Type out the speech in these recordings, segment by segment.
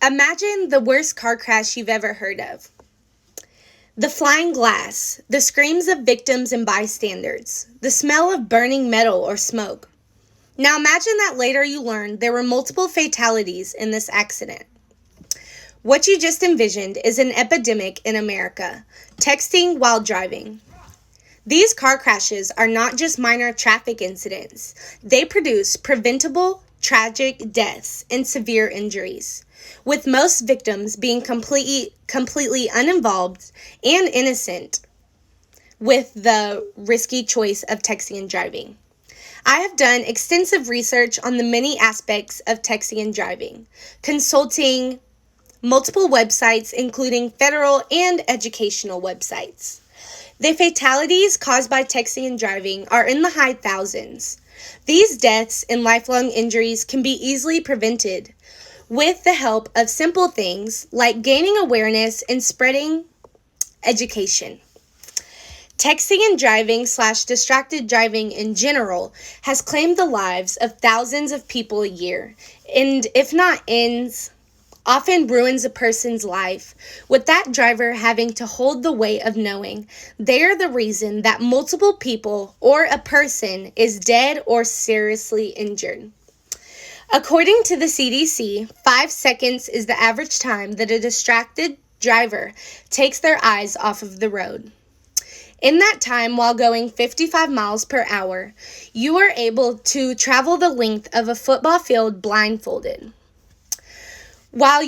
Imagine the worst car crash you've ever heard of. The flying glass, the screams of victims and bystanders, the smell of burning metal or smoke. Now imagine that later you learn there were multiple fatalities in this accident. What you just envisioned is an epidemic in America, texting while driving. These car crashes are not just minor traffic incidents. They produce preventable, tragic deaths and severe injuries, with most victims being completely uninvolved and innocent with the risky choice of texting and driving. I have done extensive research on the many aspects of texting and driving, consulting multiple websites, including federal and educational websites. The fatalities caused by texting and driving are in the high thousands. These deaths and lifelong injuries can be easily prevented with the help of simple things like gaining awareness and spreading education. Texting and driving / distracted driving in general has claimed the lives of thousands of people a year, and if not ends, often ruins a person's life, with that driver having to hold the weight of knowing they are the reason that multiple people or a person is dead or seriously injured. According to the CDC, 5 seconds is the average time that a distracted driver takes their eyes off of the road. In that time, while going 55 miles per hour, you are able to travel the length of a football field blindfolded. While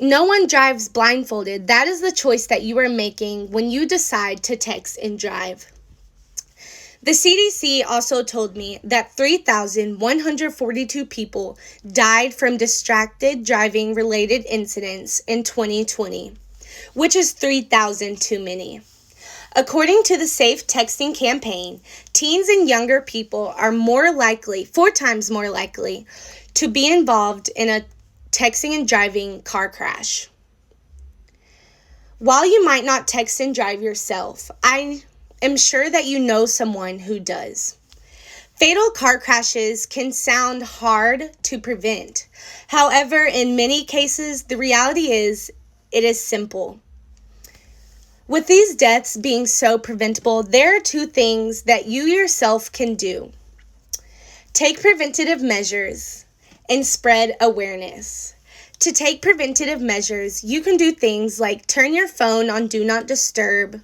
no one drives blindfolded. That is the choice that you are making when you decide to text and drive. The CDC also told me that 3,142 people died from distracted driving related incidents in 2020, which is 3,000 too many. According to the Safe Texting campaign, teens and younger people are 4 times more likely to be involved in a texting and driving car crash. While you might not text and drive yourself, I am sure that you know someone who does. Fatal car crashes can sound hard to prevent. However, in many cases, the reality is it is simple. With these deaths being so preventable, there are 2 things that you yourself can do. Take preventative measures and spread awareness. To take preventative measures, you can do things like turn your phone on Do Not Disturb,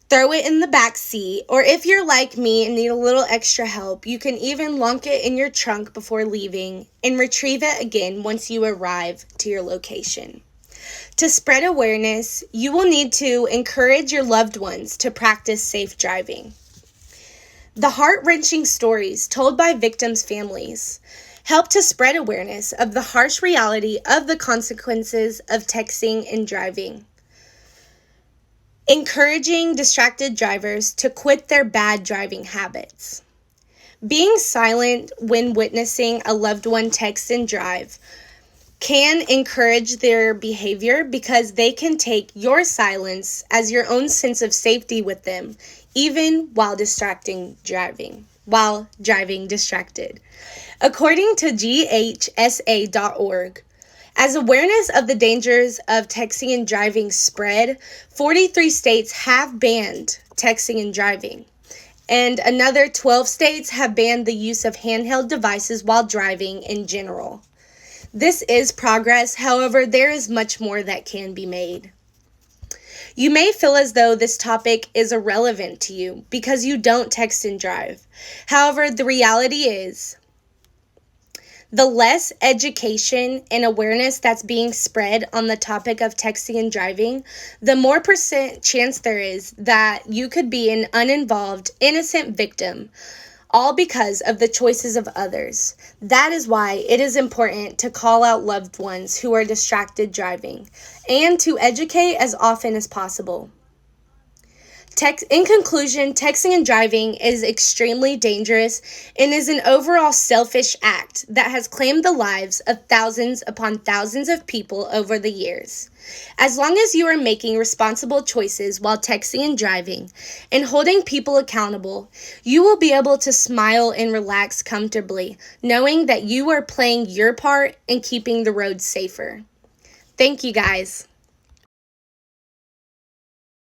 throw it in the back seat, or if you're like me and need a little extra help, you can even lock it in your trunk before leaving and retrieve it again once you arrive to your location. To spread awareness, you will need to encourage your loved ones to practice safe driving. The heart-wrenching stories told by victims' families help to spread awareness of the harsh reality of the consequences of texting and driving. Encouraging distracted drivers to quit their bad driving habits. Being silent when witnessing a loved one text and drive can encourage their behavior because they can take your silence as your own sense of safety with them, even while driving distracted. According to GHSA.org, as awareness of the dangers of texting and driving spread, 43 states have banned texting and driving, and another 12 states have banned the use of handheld devices while driving in general. This is progress, however, there is much more that can be made. You may feel as though this topic is irrelevant to you because you don't text and drive. However, the reality is, the less education and awareness that's being spread on the topic of texting and driving, the more % chance there is that you could be an uninvolved, innocent victim, all because of the choices of others. That is why it is important to call out loved ones who are distracted driving and to educate as often as possible. In conclusion, texting and driving is extremely dangerous and is an overall selfish act that has claimed the lives of thousands upon thousands of people over the years. As long as you are making responsible choices while texting and driving and holding people accountable, you will be able to smile and relax comfortably, knowing that you are playing your part in keeping the roads safer. Thank you, guys.